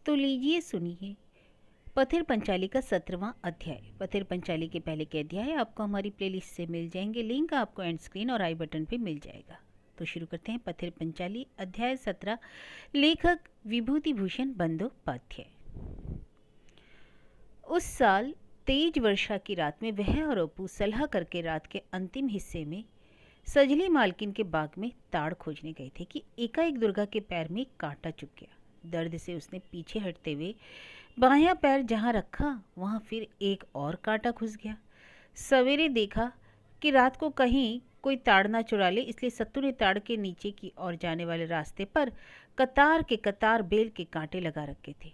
तो लीजिए सुनिए पथिर पंचाली का 17वां अध्याय। पथिर पंचाली के पहले के अध्याय आपको हमारी प्लेलिस्ट से मिल जाएंगे। लिंक आपको एंड स्क्रीन और आई बटन पे मिल जाएगा। तो शुरू करते हैं। पथिर पंचाली अध्याय 17। लेखक विभूति भूषण बंदोपाध्याय। उस साल तेज वर्षा की रात में वह और अपू सलाह करके रात के अंतिम हिस्से में सजली मालकिन के बाग में ताड़ खोजने गए थे कि एकाएक दुर्गा के पैर में कांटा चुभ गया। दर्द से उसने पीछे हटते हुए बायां पैर जहां रखा वहां फिर एक और कांटा घुस गया। सवेरे देखा कि रात को कहीं कोई ताड़ ना चुरा ले, इसलिए सत्तू ने ताड़ के नीचे की ओर जाने वाले रास्ते पर कतार के कतार बेल के कांटे लगा रखे थे।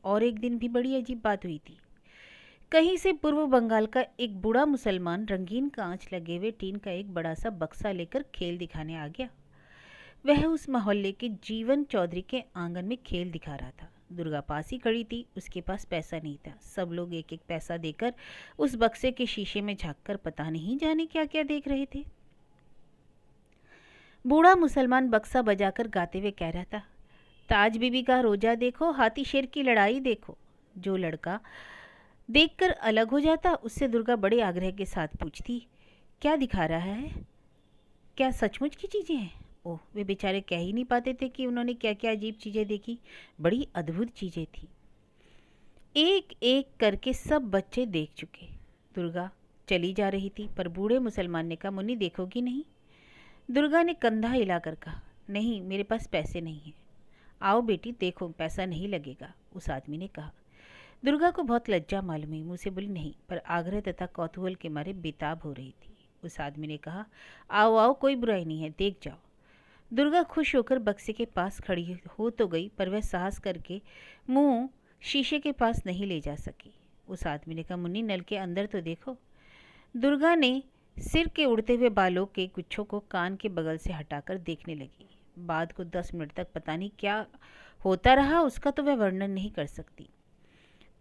और एक दिन भी बड़ी अजीब बात हुई थी। कहीं से पूर्व बंगाल का एक बूढ़ा मुसलमान रंगीन कांच लगे हुए टीन का एक बड़ा सा बक्सा लेकर खेल दिखाने आ गया। वह उस मोहल्ले के जीवन चौधरी के आंगन में खेल दिखा रहा था। दुर्गा पास ही खड़ी थी। उसके पास पैसा नहीं था। सब लोग एक एक पैसा देकर उस बक्से के शीशे में झांककर पता नहीं जाने क्या क्या देख रहे थे। बूढ़ा मुसलमान बक्सा बजाकर गाते हुए कह रहा था, ताज बीबी का रोजा देखो, हाथी शेर की लड़ाई देखो। जो लड़का देखकर अलग हो जाता उससे दुर्गा बड़े आग्रह के साथ पूछती, क्या दिखा रहा है? क्या सचमुच की चीज़ें हैं? ओह, वे बेचारे कह ही नहीं पाते थे कि उन्होंने क्या क्या अजीब चीज़ें देखी। बड़ी अद्भुत चीज़ें थी। एक एक करके सब बच्चे देख चुके। दुर्गा चली जा रही थी, पर बूढ़े मुसलमान ने कहा, मुन्नी देखोगी नहीं? दुर्गा ने कंधा हिलाकर कहा, नहीं, मेरे पास पैसे नहीं हैं। आओ बेटी देखो, पैसा नहीं लगेगा, उस आदमी ने कहा। दुर्गा को बहुत लज्जा मालूम हुई। मुँह से बोली नहीं, पर आग्रह तथा कौतूहल के मारे बेताब हो रही थी। उस आदमी ने कहा, आओ आओ, कोई बुराई नहीं है, देख जाओ। दुर्गा खुश होकर बक्से के पास खड़ी हो तो गई, पर वह साहस करके मुंह शीशे के पास नहीं ले जा सकी। उस आदमी ने कहा, मुन्नी नल के अंदर तो देखो। दुर्गा ने सिर के उड़ते हुए बालों के गुच्छों को कान के बगल से हटाकर देखने लगी। बाद को 10 मिनट तक पता नहीं क्या होता रहा, उसका तो वह वर्णन नहीं कर सकती।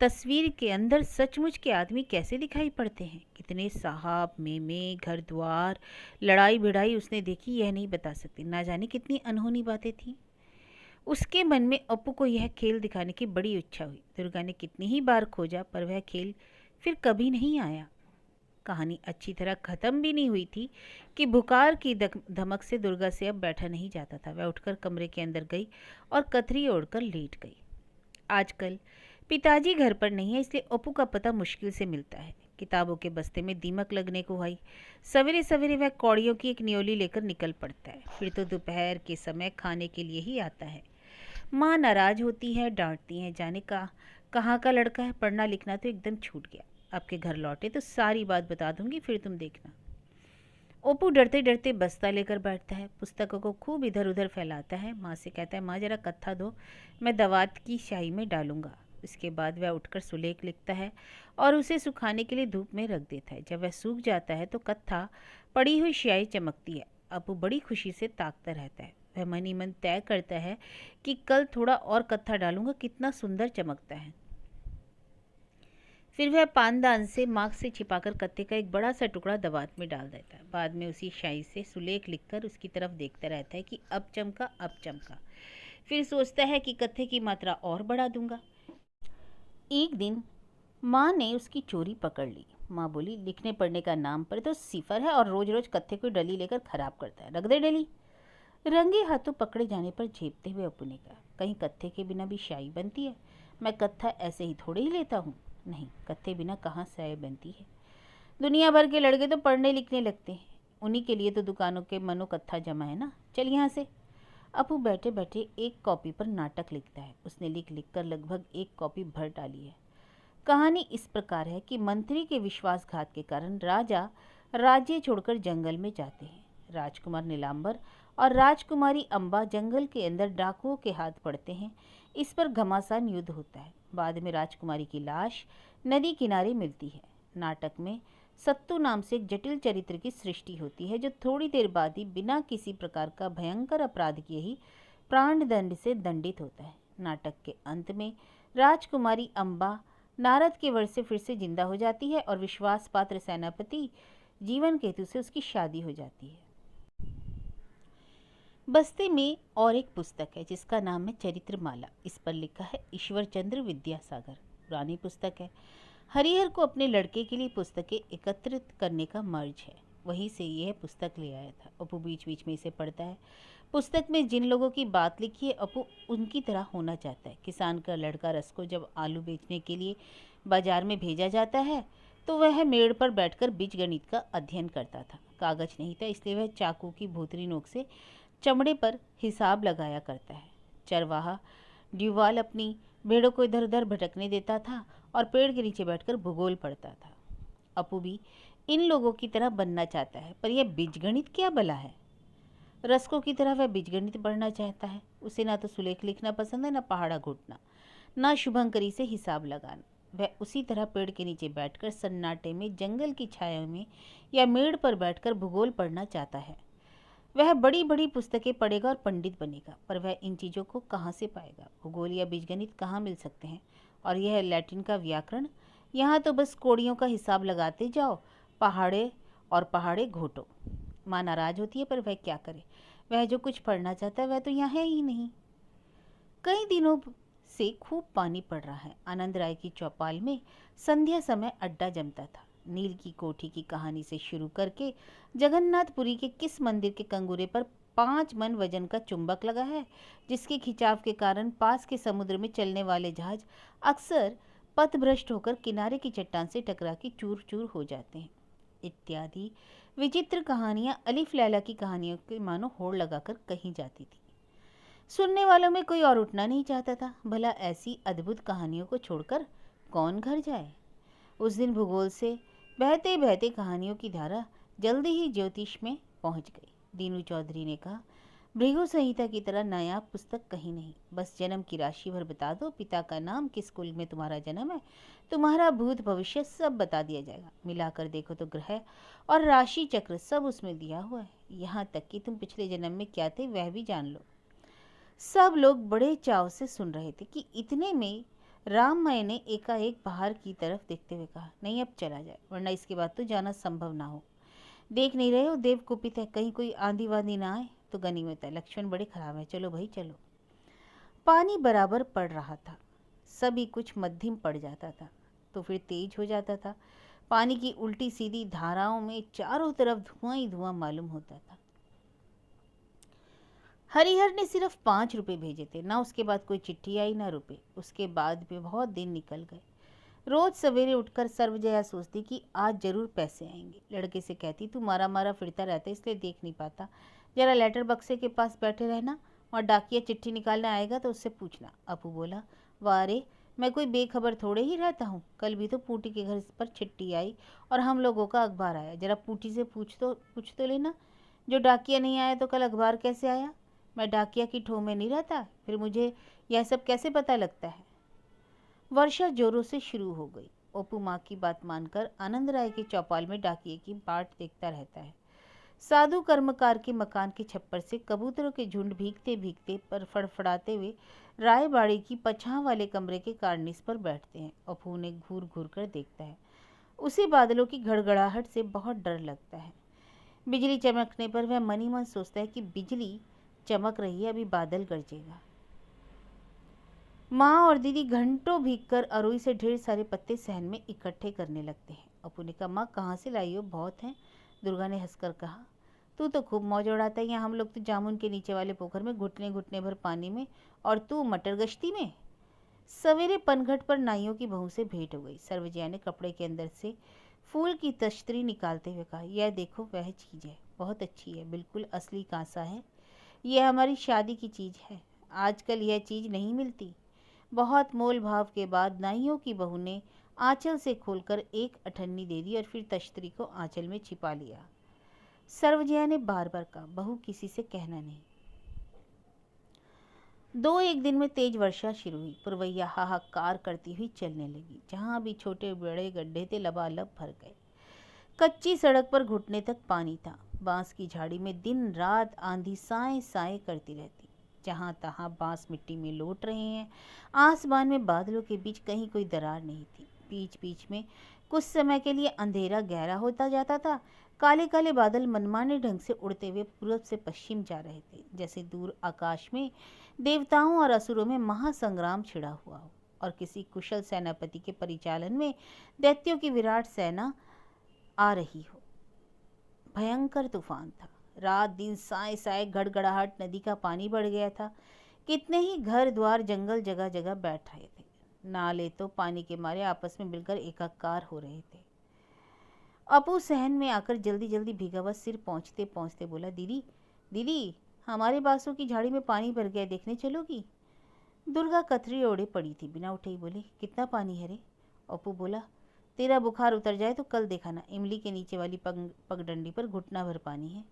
तस्वीर के अंदर सचमुच के आदमी कैसे दिखाई पड़ते हैं, कितने साहब मेमे घर द्वार लड़ाई भिड़ाई उसने देखी, यह नहीं बता सकती। ना जाने कितनी अनहोनी बातें थीं। उसके मन में अपू को यह खेल दिखाने की बड़ी इच्छा हुई। दुर्गा ने कितनी ही बार खोजा, पर वह खेल फिर कभी नहीं आया। कहानी अच्छी तरह खत्म भी नहीं हुई थी कि बुखार की धमक से दुर्गा से अब बैठा नहीं जाता था। वह उठकर कमरे के अंदर गई और कतरी ओढ़कर लेट गई। आजकल पिताजी घर पर नहीं है, इसलिए अपू का पता मुश्किल से मिलता है। किताबों के बस्ते में दीमक लगने को आई। सवेरे सवेरे वह कौड़ियों की एक न्योली लेकर निकल पड़ता है। फिर तो दोपहर के समय खाने के लिए ही आता है। माँ नाराज होती है, डांटती है, जाने का कहाँ का लड़का है, पढ़ना लिखना तो एकदम छूट गया। आपके घर लौटे तो सारी बात बता दूंगी, फिर तुम देखना। अपू डरते डरते बस्ता लेकर बैठता है। पुस्तकों को खूब इधर उधर फैलाता है। माँ से कहता है, माँ जरा कत्था दो, मैं दवात की स्याही में डालूंगा। इसके बाद वह उठकर सुलेख लिखता है और उसे सुखाने के लिए धूप में रख देता है। जब वह सूख जाता है तो कत्था पड़ी हुई स्याही चमकती है। अपू बड़ी खुशी से ताकता रहता है। वह मन ही मन तय करता है कि कल थोड़ा और कत्था डालूंगा, कितना सुंदर चमकता है। फिर वह पानदान से मार्क से छिपाकर कत्थे का एक बड़ा सा टुकड़ा दवात में डाल देता है। बाद में उसी स्याही से सुलेख लिखकर उसकी तरफ देखता रहता है कि अब चमका, अब चमका। फिर सोचता है कि कत्थे की मात्रा और बढ़ा दूंगा। एक दिन माँ ने उसकी चोरी पकड़ ली। माँ बोली, लिखने पढ़ने का नाम पर तो सिफर है और रोज रोज कत्थे को डली लेकर खराब करता है, रख दे डली। रंगे हाथों पकड़े जाने पर झेपते हुए अपू ने कहा, कहीं कत्थे के बिना भी स्याही बनती है? मैं कत्था ऐसे ही थोड़े ही लेता हूँ। नहीं, कत्थे बिना कहाँ स्याही बनती है। दुनिया भर के लड़के तो पढ़ने लिखने लगते हैं, उन्हीं के लिए तो दुकानों के मनो कत्था जमा है ना। चल यहाँ से। अपू बैठे बैठे एक कॉपी पर नाटक लिखता है। उसने लिख लिख कर लगभग एक कॉपी भर डाली है। कहानी इस प्रकार है कि मंत्री के विश्वासघात के कारण राजा राज्य छोड़कर जंगल में जाते हैं। राजकुमार नीलांबर और राजकुमारी अम्बा जंगल के अंदर डाकुओं के हाथ पड़ते हैं। इस पर घमासान युद्ध होता है। बाद में राजकुमारी की लाश नदी किनारे मिलती है। नाटक में सत्तू नाम से एक जटिल चरित्र की सृष्टि होती है, जो थोड़ी देर बाद ही बिना किसी प्रकार का भयंकर अपराध किए ही प्राण दंड से दंडित होता है। नाटक के अंत में राजकुमारी अम्बा नारद के वर से फिर से जिंदा हो जाती है और विश्वास पात्र सेनापति जीवन केतु से उसकी शादी हो जाती है। बस्ते में और एक पुस्तक है जिसका नाम है चरित्रमाला। इस पर लिखा है ईश्वर चंद्र विद्यासागर। पुरानी पुस्तक है। हरिहर को अपने लड़के के लिए पुस्तकें एकत्रित करने का मर्ज है। वहीं से यह पुस्तक ले आया था। अपू बीच बीच में इसे पढ़ता है। पुस्तक में जिन लोगों की बात लिखी है अपू उनकी तरह होना चाहता है। किसान का लड़का रस को जब आलू बेचने के लिए बाजार में भेजा जाता है तो वह मेड़ पर बैठकर बीजगणित का अध्ययन करता था। कागज नहीं था, इसलिए वह चाकू की भूतरी नोक से चमड़े पर हिसाब लगाया करता है। चरवाहा ड्यूवाल अपनी भेड़ों को इधर उधर भटकने देता था और पेड़ के नीचे बैठकर भूगोल पढ़ता था। अपू भी इन लोगों की तरह बनना चाहता है, पर यह बीजगणित क्या भला है। रस्को की तरह वह बीजगणित पढ़ना चाहता है। उसे ना तो सुलेख लिखना पसंद है, ना पहाड़ा घुटना, ना शुभंकरी से हिसाब लगाना। वह उसी तरह पेड़ के नीचे बैठकर सन्नाटे में, जंगल की छाया में या मेड़ पर बैठकर भूगोल पढ़ना चाहता है। वह बड़ी बड़ी पुस्तकें पढ़ेगा और पंडित बनेगा, पर वह इन चीज़ों को कहाँ से पाएगा। भूगोल या बीजगणित कहाँ मिल सकते हैं। और यह लैटिन का व्याकरण, यहाँ तो बस कोड़ियों का हिसाब लगाते जाओ, पहाड़े और पहाड़े घोटो। माँ नाराज होती है, पर वह क्या करे। वह जो कुछ पढ़ना चाहता है वह तो यहाँ है ही नहीं। कई दिनों से खूब पानी पड़ रहा है। आनंद राय की चौपाल में संध्या समय अड्डा जमता था। नील की कोठी की कहानी से शुरू करके जगन्नाथपुरी के किस मंदिर के कंगूरे पर 5 मन वजन का चुंबक लगा है, जिसके खिंचाव के कारण पास के समुद्र में चलने वाले जहाज अक्सर पथभ्रष्ट होकर किनारे की चट्टान से टकरा के चूर चूर हो जाते हैं, इत्यादि विचित्र कहानियां अलिफ लैला की कहानियों के मानो होड़ लगाकर कही जाती थी। सुनने वालों में कोई और उठना नहीं चाहता था। भला ऐसी अद्भुत कहानियों को छोड़कर कौन घर जाए। उस दिन भूगोल से बहते बहते कहानियों की धारा जल्दी ही ज्योतिष में पहुंच गई। दीनू चौधरी ने कहा, भृगु संहिता की तरह नायाब पुस्तक कहीं नहीं। बस जन्म की राशि भर बता दो, पिता का नाम, किस कुल में तुम्हारा जन्म है, तुम्हारा भूत भविष्य सब बता दिया जाएगा। मिलाकर देखो तो ग्रह और राशि चक्र सब उसमें दिया हुआ है। यहाँ तक कि तुम पिछले जन्म में क्या थे वह भी जान लो। सब लोग बड़े चाव से सुन रहे थे कि इतने में राममय ने एकाएक बाहर की तरफ देखते हुए कहा, नहीं अब चला जाए, वरना इसके बाद तो जाना संभव ना हो। देख नहीं रहे हो देव कुपित है, कहीं कोई आंधी वांधी ना आए तो गनीमत है। लक्षण बड़े खराब है, चलो भाई चलो। पानी बराबर पड़ रहा था। सभी कुछ मध्यम पड़ जाता था तो फिर तेज हो जाता था। पानी की उल्टी सीधी धाराओं में चारों तरफ धुआं ही धुआं मालूम होता था। हरिहर ने सिर्फ 5 रुपए भेजे थे, ना उसके बाद कोई चिट्ठी आई ना रुपए। उसके बाद भी बहुत दिन निकल गए। रोज सवेरे उठकर सर्वजया सोचती कि आज जरूर पैसे आएंगे। लड़के से कहती, तू मारा मारा फिरता रहता इसलिए देख नहीं पाता, जरा लेटर बक्से के पास बैठे रहना और डाकिया चिट्ठी निकालने आएगा तो उससे पूछना। अपू बोला, वाह रे, मैं कोई बेखबर थोड़े ही रहता हूँ। कल भी तो पूटी के घर पर चिट्ठी आई और हम लोगों का अखबार आया। जरा पूटी से पूछ तो लेना, जो डाकिया नहीं आया तो कल अखबार कैसे आया। मैं डाकिया की ठो में नहीं रहता, फिर मुझे यह सब कैसे पता लगता है। वर्षा जोरों से शुरू हो गई। ओपू माँ की बात मानकर आनंद राय के चौपाल में डाकिये की बाट देखता रहता है। साधु कर्मकार के मकान के छप्पर से कबूतरों के झुंड भीगते भीगते पर फड़फड़ाते हुए रायबाड़ी की पछां वाले कमरे के कार्निस पर बैठते हैं। ओपू उन्हें घूर घूर कर देखता है। उसे बादलों की गड़गड़ाहट से बहुत डर लगता है। बिजली चमकने पर वह मन ही मन सोचता है कि बिजली चमक रही है, अभी बादल गरजेगा। माँ और दीदी घंटों भीगकर अरुई से ढेर सारे पत्ते सहन में इकट्ठे करने लगते हैं। अपू ने कहा, माँ कहाँ से लाई हो, बहुत हैं। दुर्गा ने हंसकर कहा, तू तो खूब मौज उड़ाता है। यहाँ हम लोग तो जामुन के नीचे वाले पोखर में घुटने घुटने भर पानी में, और तू मटर गश्ती में। सवेरे पनघट पर नाइयों की बहू से भेंट हो गई। सर्वजया ने कपड़े के अंदर से फूल की तश्तरी निकालते हुए कहा, यह देखो वह चीज़ है, बहुत अच्छी है, बिल्कुल असली कांसा है। यह हमारी शादी की चीज़ है। आजकल यह चीज़ नहीं मिलती। बहुत मोल भाव के बाद नाइयों की बहू ने आंचल से खोलकर एक अठन्नी दे दी और फिर तश्तरी को आंचल में छिपा लिया। सर्वजया ने बार बार कहा, बहू किसी से कहना नहीं। 2-1 दिन में तेज वर्षा शुरू हुई। पुरवैया हाहाकार करती हुई चलने लगी। जहाँ भी छोटे बड़े गड्ढे थे लबालब भर गए। कच्ची सड़क पर घुटने तक पानी था। बांस की झाड़ी में दिन रात आंधी साए साए करती रहती। जहाँ तहाँ बांस मिट्टी में लौट रहे हैं। आसमान में बादलों के बीच कहीं कोई दरार नहीं थी। बीच बीच में कुछ समय के लिए अंधेरा गहरा होता जाता था। काले काले बादल मनमाने ढंग से उड़ते हुए पूर्व से पश्चिम जा रहे थे, जैसे दूर आकाश में देवताओं और असुरों में महासंग्राम छिड़ा हुआ हो और किसी कुशल सेनापति के परिचालन में दैत्यों की विराट सेना आ रही हो। भयंकर तूफान था। रात दिन साए साए गड़गड़ाहट, नदी का पानी बढ़ गया था। कितने ही घर द्वार जंगल जगह जगह बैठ रहे थे। नाले तो पानी के मारे आपस में मिलकर एकाकार हो रहे थे। अपू सहन में आकर जल्दी जल्दी भीगा हुआ सिर पहुँचते पहुँचते बोला, दीदी दीदी, हमारे बासों की झाड़ी में पानी भर गया, देखने चलोगी? दुर्गा कतरी ओढ़े पड़ी थी, बिना उठे ही बोली, कितना पानी है रे? अपू बोला, तेरा बुखार उतर जाए तो कल दिखाना, इमली के नीचे वाली पगडंडी पर घुटना भर पानी है।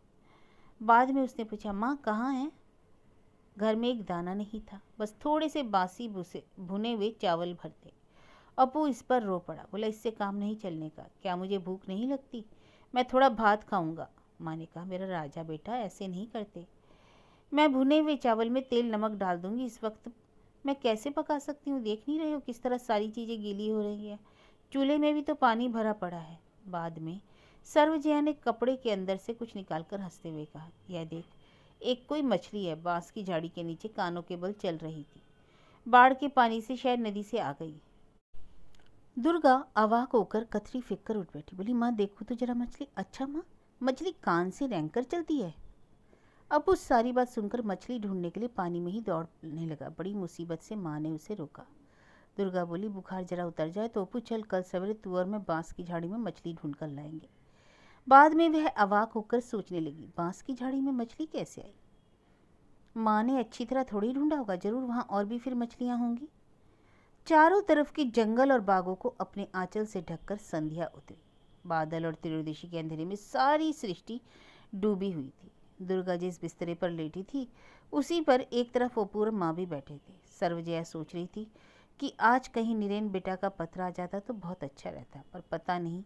बाद में उसने पूछा, माँ कहाँ है? घर में एक दाना नहीं था, बस थोड़े से बासी भुने हुए चावल भरते। अपू इस पर रो पड़ा, बोला, इससे काम नहीं चलने का, क्या मुझे भूख नहीं लगती? मैं थोड़ा भात खाऊंगा। माँ ने कहा, मेरा राजा बेटा, ऐसे नहीं करते। मैं भुने हुए चावल में तेल नमक डाल दूंगी, इस वक्त मैं कैसे पका सकती हूँ? देख नहीं रहे हो किस तरह सारी चीज़ें गीली हो रही है? चूल्हे में भी तो पानी भरा पड़ा है। बाद में सर्वजया ने कपड़े के अंदर से कुछ निकालकर हंसते हुए कहा, यह देख, एक कोई मछली है, बांस की झाड़ी के नीचे कानों के बल चल रही थी। बाढ़ के पानी से शायद नदी से आ गई। दुर्गा अवाक होकर कतरी फेंक कर उठ बैठी, बोली, माँ देखो तो जरा मछली। अच्छा माँ, मछली कान से रेंग कर चलती है? अब उस सारी बात सुनकर मछली ढूंढने के लिए पानी में ही दौड़ने लगा। बड़ी मुसीबत से माँ ने उसे रोका। दुर्गा बोली, बुखार जरा उतर जाए तो अपू चल, कल सवेरे तू और मैं बांस की झाड़ी में मछली ढूंढ कर लाएंगे। बाद में वह अवाक होकर सोचने लगी, बांस की झाड़ी में मछली कैसे आई? माँ ने अच्छी तरह थोड़ी ढूंढा होगा, जरूर वहाँ और भी फिर मछलियाँ होंगी। चारों तरफ के जंगल और बागों को अपने आंचल से ढककर संध्या उतरी। बादल और त्रयोदशी के अंधेरे में सारी सृष्टि डूबी हुई थी। दुर्गा जिस बिस्तरे पर लेटी थी उसी पर एक तरफ अपू और माँ भी बैठे थे। सर्वजया सोच रही थी कि आज कहीं नीरेन बेटा का पत्र आ जाता तो बहुत अच्छा रहता, पर पता नहीं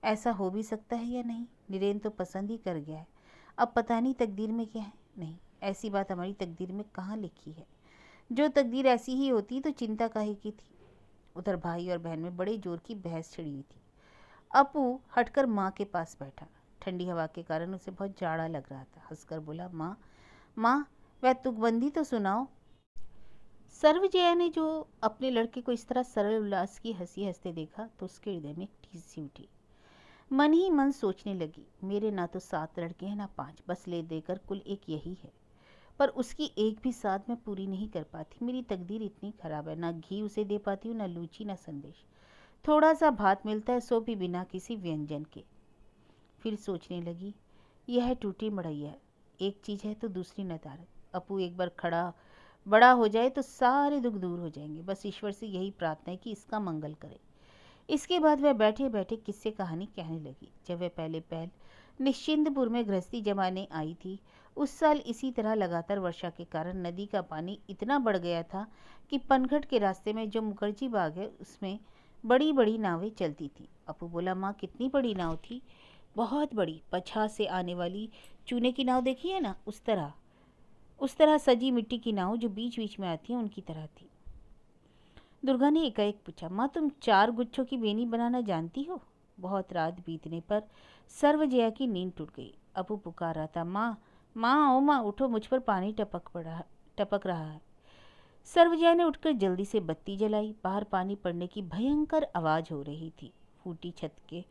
ऐसा हो भी सकता है या नहीं। नीरेन तो पसंद ही कर गया है, अब पता नहीं तकदीर में क्या है। नहीं, ऐसी बात हमारी तकदीर में कहाँ लिखी है? जो तकदीर ऐसी ही होती तो चिंता काहे की थी? उधर भाई और बहन में बड़े जोर की बहस छिड़ी हुई थी। अपू हटकर माँ के पास बैठा। ठंडी हवा के कारण उसे बहुत जाड़ा लग रहा था। हंसकर बोला, माँ माँ, वह तुकबंदी तो सुनाओ। सर्वजया ने जो अपने लड़के को इस तरह सरल उल्लास की हंसी हंसते देखा तो उसके हृदय में टीस सी उठी। मन ही मन सोचने लगी, मेरे ना तो 7 लड़के हैं ना 5, बस ले देकर कुल एक यही है, पर उसकी एक भी साथ मैं पूरी नहीं कर पाती। मेरी तकदीर इतनी खराब है, ना घी उसे दे पाती हूँ, ना लूची, ना संदेश। थोड़ा सा भात मिलता है, सो भी बिना किसी व्यंजन के। फिर सोचने लगी, यह टूटी मड़ैया, एक चीज़ है तो दूसरी नदारद। अपू एक बार खड़ा बड़ा हो जाए तो सारे दुख दूर हो जाएंगे। बस ईश्वर से यही प्रार्थना है कि इसका मंगल करे। इसके बाद वह बैठे बैठे किस्से कहानी कहने लगी। जब वह पहले पहल निश्चिंतपुर में गृहस्थी जमाने आई थी, उस साल इसी तरह लगातार वर्षा के कारण नदी का पानी इतना बढ़ गया था कि पनघट के रास्ते में जो मुखर्जी बाग है उसमें बड़ी बड़ी नावें चलती थी। अपू बोला, माँ कितनी बड़ी नाव थी? बहुत बड़ी, 50 से आने वाली चूने की नाव देखी है ना, उस तरह सजी मिट्टी की नाव जो बीच बीच में आती है, उनकी तरह थी। दुर्गा ने एकाएक पूछा, माँ तुम 4 गुच्छों की बेनी बनाना जानती हो? बहुत रात बीतने पर सर्वजया की नींद टूट गई। अपू पुकार रहा था, माँ माँ, ओ माँ, उठो, मुझ पर पानी टपक रहा है। सर्वजया ने उठकर जल्दी से बत्ती जलाई। बाहर पानी पड़ने की भयंकर आवाज़ हो रही थी। फूटी छत के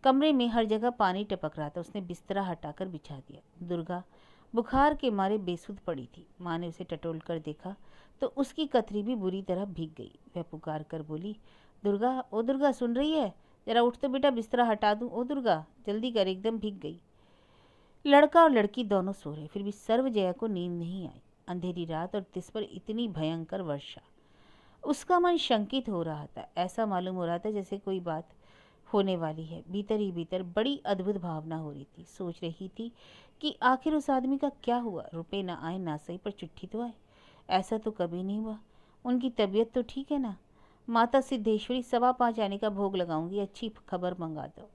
कमरे में हर जगह पानी टपक रहा था। उसने बिस्तरा हटाकर बिछा दिया। दुर्गा बुखार के मारे बेसुध पड़ी थी। माँ ने उसे टटोल कर देखा तो उसकी कतरी भी बुरी तरह भीग गई। वह पुकार कर बोली, दुर्गा, ओ दुर्गा, सुन रही है? जरा उठ तो बेटा, बिस्तरा हटा दूँ। ओ दुर्गा, जल्दी कर, एकदम भीग गई। लड़का और लड़की दोनों सो रहे, फिर भी सर्वजया को नींद नहीं आई। अंधेरी रात और तिस पर इतनी भयंकर वर्षा। उसका मन शंकित हो रहा था। ऐसा मालूम हो रहा था जैसे कोई बात होने वाली है। भीतर ही भीतर बड़ी अद्भुत भावना हो रही थी। सोच रही थी कि आखिर उस आदमी का क्या हुआ? रुपए ना आए ना सही, पर चिट्ठी तो आए। ऐसा तो कभी नहीं हुआ। उनकी तबीयत तो ठीक है ना? माता सिद्धेश्वरी 5:15 आने का भोग लगाऊंगी, अच्छी खबर मंगा दो।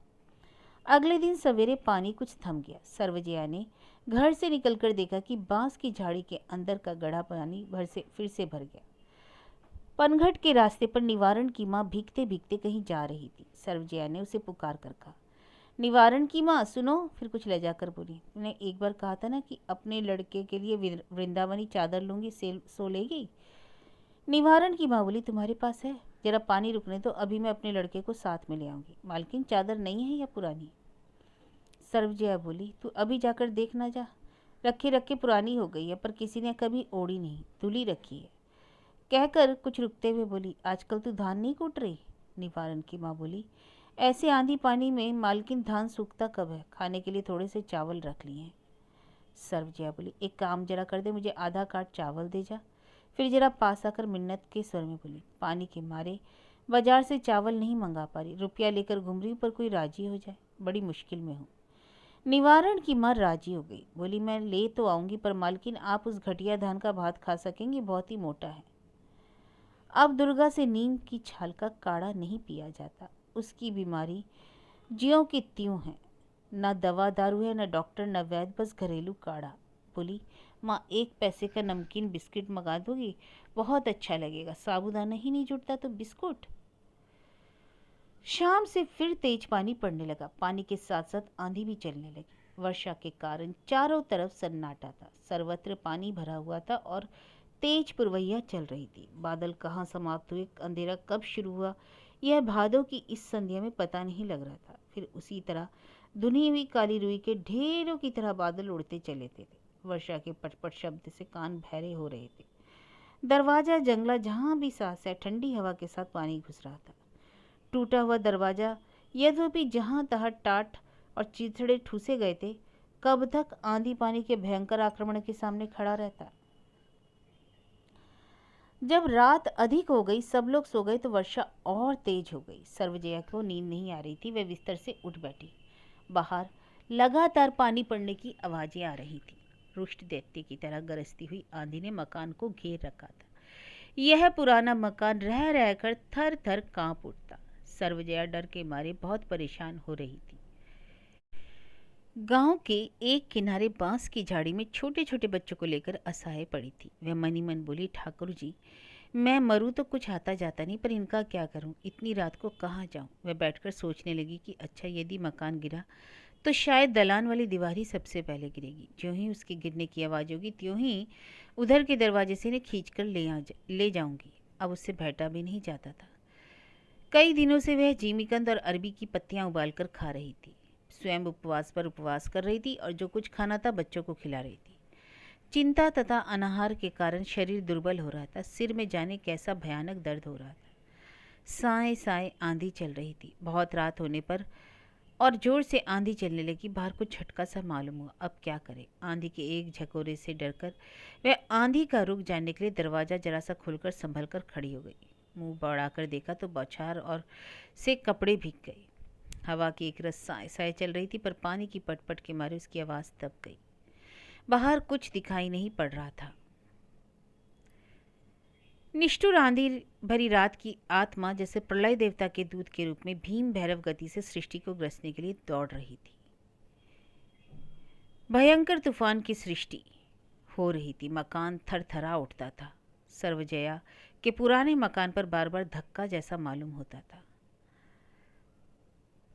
अगले दिन सवेरे पानी कुछ थम गया। सर्वजया ने घर से निकलकर देखा कि बांस की झाड़ी के अंदर का गढ़ा पानी फिर से भर गया। पनघट के रास्ते पर निवारण की माँ भीगते भीगते कहीं जा रही थी। सर्वजया ने उसे पुकार कर कहा, निवारण की माँ सुनो। फिर कुछ ले जाकर बोली, तूने एक बार कहा था ना कि अपने लड़के के लिए वृंदावनी चादर लूंगी, सो ले गई। निवारण की माँ बोली, तुम्हारे पास है? जरा पानी रुकने दो, अभी मैं अपने लड़के को साथ में ले आऊंगी। मालकिन, चादर नहीं है या पुरानी? सर्वजया बोली, तू अभी जाकर देख ना जा। रखे रखे पुरानी हो गई है, पर किसी ने कभी ओढ़ी नहीं, धुली रखी है। कहकर कुछ रुकते हुए बोली, आजकल तू धान नहीं कूट रही? निवारण की माँ बोली, ऐसे आंधी पानी में मालकिन धान सूखता कब है, खाने के लिए थोड़े से चावल रख लिए हैं। सर्वजया बोली, एक काम जरा कर दे, मुझे आधा काट चावल दे जा। फिर जरा पास आकर मिन्नत के स्वर में बोली, पानी के मारे बाजार से चावल नहीं मंगा पा रही, रुपया लेकर घूम रही हूँ, पर कोई राजी हो जाए, बड़ी मुश्किल में हूँ। निवारण की माँ राजी हो गई, बोली, मैं ले तो आऊंगी, पर मालकिन आप उस घटिया धान का भात खा सकेंगी, बहुत ही मोटा है। अब दुर्गा से नीम की छाल का काढ़ा नहीं पिया जाता, उसकी बीमारी ज्यों की त्यों है, न दवा दारू है, न डॉक्टर, न वैद्य, बस घरेलू काढ़ा। बोली, माँ 1 पैसे का नमकीन बिस्किट मंगा दोगी? बहुत अच्छा लगेगा, साबूदाना ही नहीं जुटता तो बिस्कुट। शाम से फिर तेज पानी पड़ने लगा। पानी के साथ साथ आंधी भी चलने लगी। वर्षा के कारण चारों तरफ सन्नाटा था, सर्वत्र पानी भरा हुआ था और तेज पुरवैया चल रही थी। बादल कहाँ समाप्त हुए, अंधेरा कब शुरू हुआ, यह भादों की इस संध्या में पता नहीं लग रहा था। फिर उसी तरह धुनी हुई काली रुई के ढेरों की तरह बादल उड़ते चले थे। वर्षा के पटपट शब्द से कान बहरे हो रहे थे। दरवाजा जंगला जहाँ भी सांस है, ठंडी हवा के साथ पानी घुस रहा था। टूटा हुआ दरवाजा यद्यपि जहाँ तहाँ टाट और चिथड़े ठूसे गए थे, कब तक आंधी पानी के भयंकर आक्रमण के सामने खड़ा रहता। जब रात अधिक हो गई, सब लोग सो गए, तो वर्षा और तेज हो गई। सर्वजया को नींद नहीं आ रही थी, वह बिस्तर से उठ बैठी। बाहर लगातार पानी पड़ने की आवाजें आ रही थी। रुष्ट दैत्य की तरह गरजती हुई आंधी ने मकान को घेर रखा था। यह पुराना मकान रह रहकर थर थर कांप उठता। सर्वजया डर के मारे बहुत परेशान हो रही थी। गांव के एक किनारे बांस की झाड़ी में छोटे छोटे बच्चों को लेकर असहाय पड़ी थी। वह मनी मन बोली, ठाकुर जी, मैं मरूं तो कुछ आता जाता नहीं, पर इनका क्या करूं, इतनी रात को कहाँ जाऊं। वह बैठकर सोचने लगी कि अच्छा, यदि मकान गिरा तो शायद दलान वाली दीवार ही सबसे पहले गिरेगी। ज्यों ही उसके गिरने की आवाज़ होगी, त्यों ही उधर के दरवाजे से इन्हें खींच कर ले जाऊंगी। अब उससे बैठा भी नहीं जाता था। कई दिनों से वह जीमीकंद और अरबी की पत्तियां उबालकर खा रही थी। स्वयं उपवास पर उपवास कर रही थी और जो कुछ खाना था बच्चों को खिला रही थी। चिंता तथा अनाहार के कारण शरीर दुर्बल हो रहा था। सिर में जाने कैसा भयानक दर्द हो रहा था। साए साए आंधी चल रही थी। बहुत रात होने पर और जोर से आंधी चलने लगी। बाहर कुछ झटका सा मालूम हुआ। अब क्या करे। आंधी के एक झकोरे से डरकर वह आंधी का रुख जानने के लिए दरवाज़ा जरा सा खुलकर संभल कर खड़ी हो गई। मुंह बढ़ाकर देखा तो बौछार और से कपड़े भीग गए। हवा की एक रस साए साए चल रही थी, पर पानी की पटपट के मारे उसकी आवाज़ दब गई। बाहर कुछ दिखाई नहीं पड़ रहा था। निष्ठुर आंधी भरी रात की आत्मा जैसे प्रलय देवता के दूत के रूप में भीम भैरव गति से सृष्टि को ग्रसने के लिए दौड़ रही थी। भयंकर तूफान की सृष्टि हो रही थी। मकान थरथरा उठता था। सर्वजया के पुराने मकान पर बार बार धक्का जैसा मालूम होता था।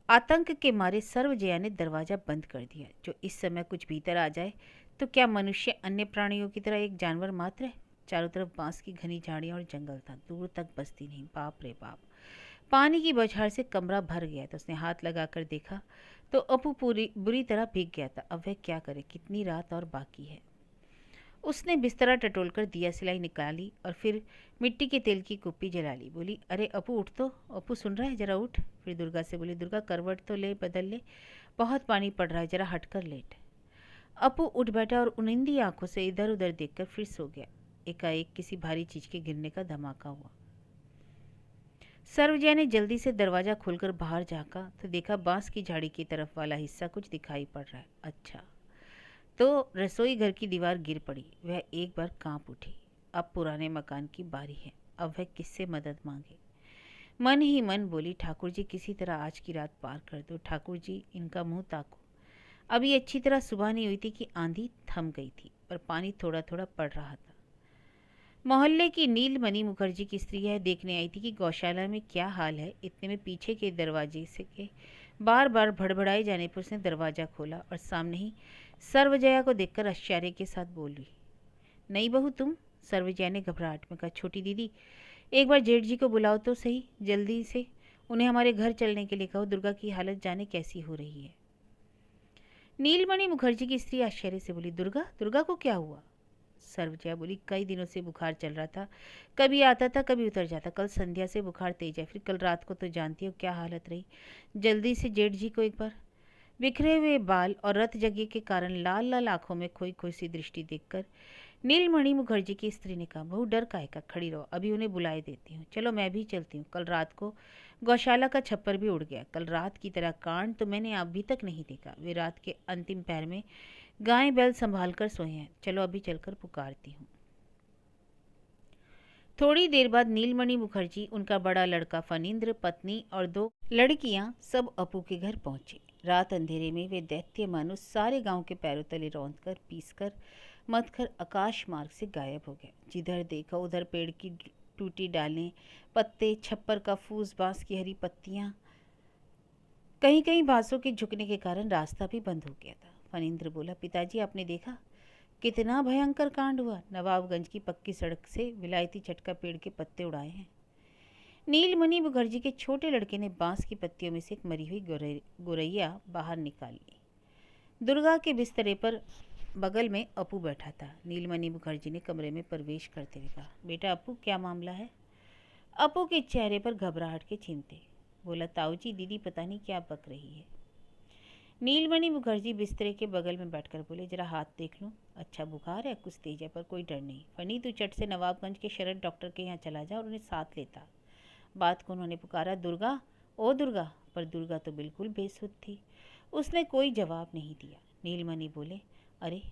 आतंक के मारे सर्वजया ने दरवाजा बंद कर दिया। जो इस समय कुछ भीतर आ जाए तो क्या मनुष्य अन्य प्राणियों की तरह एक जानवर मात्र है। चारों तरफ बांस की घनी झाड़ियां और जंगल था। दूर तक बस्ती नहीं। बाप रे बाप। पानी की बौछार से कमरा भर गया था। उसने हाथ लगाकर देखा तो अपू बुरी तरह भीग गया था। अब वह क्या करे, कितनी रात और बाकी है। उसने बिस्तरा टटोलकर दिया सिलाई निकाली और फिर मिट्टी के तेल की कुप्पी जला ली। बोली, अरे अपू उठ तो। अपू सुन रहा है, जरा उठ। फिर दुर्गा से बोली, दुर्गा करवट तो ले, बदल ले, बहुत पानी पड़ रहा है, जरा हटकर लेट। अपू उठ बैठा और उनिंदी आंखों से इधर उधर देखकर फिर सो गया। एकाएक किसी भारी चीज के गिरने का धमाका हुआ। सर्वजया ने जल्दी से दरवाजा खोलकर बाहर झांका तो देखा बांस की झाड़ी की तरफ वाला हिस्सा कुछ दिखाई पड़ रहा है। अच्छा, तो रसोई घर की दीवार गिर पड़ी। वह एक बार कांप उठी। अब पुराने मकान की बारी है। अब वह किससे मदद मांगे। मन ही मन बोली, ठाकुर जी, किसी तरह आज की रात पार कर दो। ठाकुर जी, इनका मुंह ताको। अभी अच्छी तरह सुबह नहीं हुई थी कि आंधी थम गई थी, पर पानी थोड़ा थोड़ा पड़ रहा था। मोहल्ले की नीलमणि मुखर्जी की स्त्री यह देखने आई थी कि गौशाला में क्या हाल है। इतने में पीछे के दरवाजे से के बार बार भड़बड़ाए जाने पर उसने दरवाज़ा खोला और सामने ही सर्वजया को देखकर आश्चर्य के साथ बोली, नई बहू तुम? सर्वजया ने घबराहट में कहा, छोटी दीदी, एक बार जेठ जी को बुलाओ तो सही, जल्दी से उन्हें हमारे घर चलने के लिए कहो। दुर्गा की हालत जाने कैसी हो रही है। नीलमणि मुखर्जी की स्त्री आश्चर्य से बोली, दुर्गा? दुर्गा को क्या हुआ? सर्वजया बोली, कई दिनों से बुखार चल रहा था, कभी आता था कभी उतर जाता। कल संध्या से बुखार तेज है, फिर कल रात को तो जानती हो क्या हालत रही। जल्दी से जेठ जी को एक बार। बिखरे हुए बाल और रत जगह के कारण लाल लाल आंखों में खोई खोई सी दृष्टि देखकर नीलमणि मुखर्जी की स्त्री ने कहा, बहू डर काहे का, खड़ी रहो, अभी उन्हें बुलाए देती हूँ। चलो मैं भी चलती हूँ। कल रात को गौशाला का छप्पर भी उड़ गया। कल रात की तरह कांड तो मैंने अभी तक नहीं देखा। वे रात के अंतिम पैर में गाय बैल संभाल कर सोए हैं। चलो अभी चलकर पुकारती हूँ। थोड़ी देर बाद नीलमणि मुखर्जी, उनका बड़ा लड़का फणींद्र, पत्नी और 2 लड़कियां सब अपू के घर पहुंचे। रात अंधेरे में वे दैत्य मानुष सारे गांव के पैरों तले रौंदकर, पीसकर, मथकर आकाश मार्ग से गायब हो गए। जिधर देखा उधर पेड़ की टूटी डालें, पत्ते, छप्पर का फूस, बांस की हरी पत्तियां, कहीं कहीं बांसों के झुकने के कारण रास्ता भी बंद हो गया था। फणींद्र बोला, पिताजी आपने देखा कितना भयंकर कांड हुआ। नवाबगंज की पक्की सड़क से विलायती चटका पेड़ के पत्ते उड़ाए हैं। नीलमणि मुखर्जी के छोटे लड़के ने बांस की पत्तियों में से एक मरी हुई गोरैया बाहर निकाल ली। दुर्गा के बिस्तरे पर बगल में अपू बैठा था। नीलमणि मुखर्जी ने कमरे में प्रवेश करते हुए कहा, बेटा अपू, क्या मामला है? अपू के चेहरे पर घबराहट के चिन्ह थे। बोला, ताऊ जी, दीदी पता नहीं क्या बक रही है। नीलमणि मुखर्जी बिस्तरे के बगल में बैठकर बोले, जरा हाथ देख लूं। अच्छा बुखार है, कुछ तेज है, पर कोई डर नहीं। फनी, तू चट से नवाबगंज के शरद डॉक्टर के यहाँ चला जा और उन्हें साथ लेता। बात को उन्होंने पुकारा, दुर्गा, ओ दुर्गा। पर दुर्गा तो बिल्कुल बेसुध थी। उसने कोई जवाब नहीं दिया। नीलमणि बोले, अरे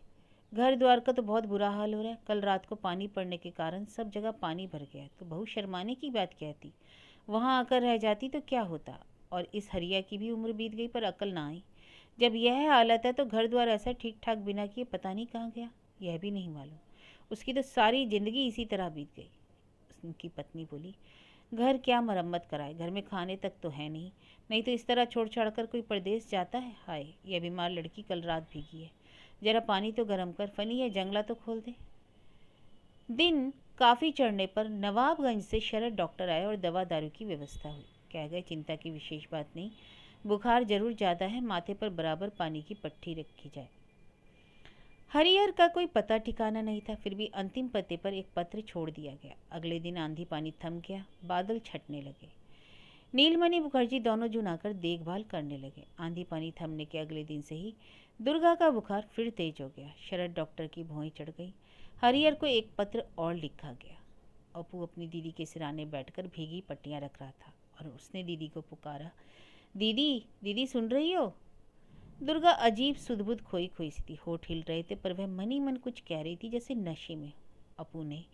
घर द्वार का तो बहुत बुरा हाल हो रहा है। कल रात को पानी पड़ने के कारण सब जगह पानी भर गया। तो बहुत शर्माने की बात क्या थी, वहाँ आकर रह जाती तो क्या होता। और इस हरिया की भी उम्र बीत गई पर अकल ना आई। जब यह हालत है तो घर द्वार ऐसा ठीक ठाक बिना किए पता नहीं कहाँ गया, यह भी नहीं मालूम। उसकी तो सारी जिंदगी इसी तरह बीत गई। उनकी पत्नी बोली, घर क्या मरम्मत कराए, घर में खाने तक तो है नहीं, नहीं तो इस तरह छोड़ छाड़ कर कोई परदेश जाता है। हाय, यह बीमार लड़की कल रात भीगी है, जरा पानी तो गर्म कर। फनी, यह जंगला तो खोल दे। दिन काफ़ी चढ़ने पर नवाबगंज से शरद डॉक्टर आए और दवा दारू की व्यवस्था हुई। कह गए, चिंता की विशेष बात नहीं, बुखार जरूर ज़्यादा है, माथे पर बराबर पानी की पट्टी रखी जाए। हरिहर का कोई पता ठिकाना नहीं था, फिर भी अंतिम पते पर एक पत्र छोड़ दिया गया। अगले दिन आंधी पानी थम गया, बादल छटने लगे। नीलमणि मुखर्जी दोनों जून आकर देखभाल करने लगे। आंधी पानी थमने के अगले दिन से ही दुर्गा का बुखार फिर तेज हो गया। शरद डॉक्टर की भौंई चढ़ गई। हरिहर को एक पत्र और लिखा गया। अपू अपनी दीदी के सिराने बैठकर भीगी पट्टियां रख रहा था और उसने दीदी को पुकारा, दीदी, दीदी सुन रही हो? दुर्गा अजीब सुध-बुध खोई खोई सी थी। होठ हिल रहे थे पर वह मन ही मन कुछ कह रही थी, जैसे नशे में। अपू ने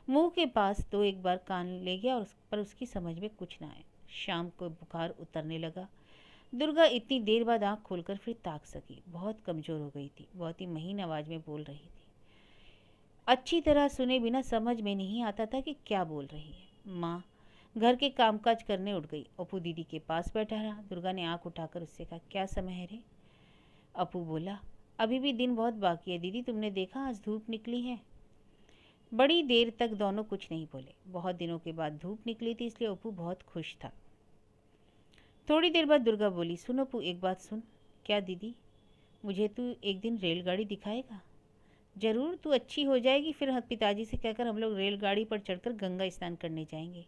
मुंह के पास तो एक बार कान ले गया और पर उसकी समझ में कुछ ना आया। शाम को बुखार उतरने लगा। दुर्गा इतनी देर बाद आंख खोलकर फिर ताक सकी। बहुत कमज़ोर हो गई थी, बहुत ही महीन आवाज़ में बोल रही थी। अच्छी तरह सुने बिना समझ में नहीं आता था कि क्या बोल रही है। माँ घर के कामकाज करने उठ गई। अपू दीदी के पास बैठा रहा। दुर्गा ने आंख उठाकर उससे कहा, क्या समय है रे? अपू बोला, अभी भी दिन बहुत बाकी है दीदी, तुमने देखा आज धूप निकली है। बड़ी देर तक दोनों कुछ नहीं बोले। बहुत दिनों के बाद धूप निकली थी, इसलिए अपू बहुत खुश था। थोड़ी देर बाद दुर्गा बोली, सुन अपू, एक बात सुन। क्या दीदी? मुझे तू एक दिन रेलगाड़ी दिखाएगा? जरूर, तू अच्छी हो जाएगी, फिर पिताजी से कहकर हम लोग रेलगाड़ी पर चढ़कर गंगा स्नान करने जाएंगे।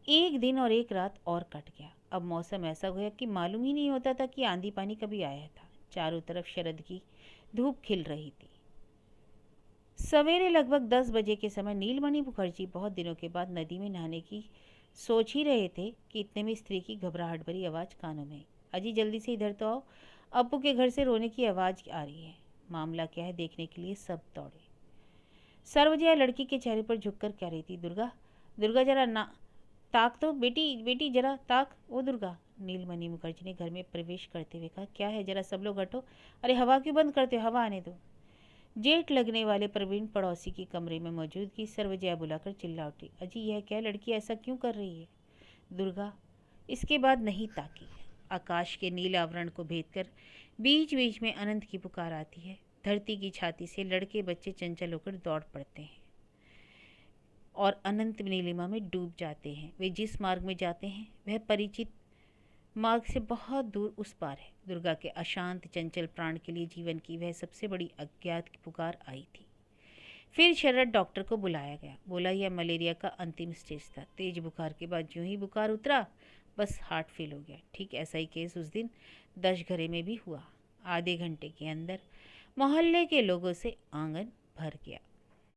एक दिन और एक रात और कट गया। अब मौसम ऐसा हो गया कि मालूम ही नहीं होता था कि आंधी पानी कभी आया था। चारों तरफ शरद की धूप खिल रही थी। सवेरे लगभग 10 बजे के समय नीलमणि मुखर्जी बहुत दिनों के बाद नदी में नहाने की सोच ही रहे थे कि इतने में स्त्री की घबराहट भरी आवाज़ कानों में आई, अजी जल्दी से इधर तो आओ, अप्पू के घर से रोने की आवाज़ आ रही है। मामला क्या है देखने के लिए सब दौड़े। सर्वजया लड़की के चेहरे पर झुककर कह रही थी, दुर्गा, दुर्गा जरा ना ताक तो, बेटी बेटी जरा ताक, ओ दुर्गा। नीलमणि मुखर्जी ने घर में प्रवेश करते हुए कहा, क्या है, जरा सब लोग हटो। अरे हवा क्यों बंद करते हो, हवा आने दो। जेठ लगने वाले प्रवीण पड़ोसी के कमरे में मौजूद की सर्वजया बुलाकर चिल्ला उठी, अजी यह क्या लड़की ऐसा क्यों कर रही है? दुर्गा इसके बाद नहीं ताकी। आकाश के नील आवरण को भेद कर बीच बीच में अनंत की पुकार आती है। धरती की छाती से लड़के बच्चे चंचल होकर दौड़ पड़ते हैं और अनंत नीलिमा में डूब जाते हैं। वे जिस मार्ग में जाते हैं वह परिचित मार्ग से बहुत दूर उस पार है। दुर्गा के अशांत चंचल प्राण के लिए जीवन की वह सबसे बड़ी अज्ञात की पुकार आई थी। फिर शरद डॉक्टर को बुलाया गया। बोला यह मलेरिया का अंतिम स्टेज था। तेज बुखार के बाद यूं ही बुखार उतरा, बस हार्ट फेल हो गया। ठीक ऐसा ही केस उस दिन दशघरे में भी हुआ। आधे घंटे के अंदर मोहल्ले के लोगों से आंगन भर गया।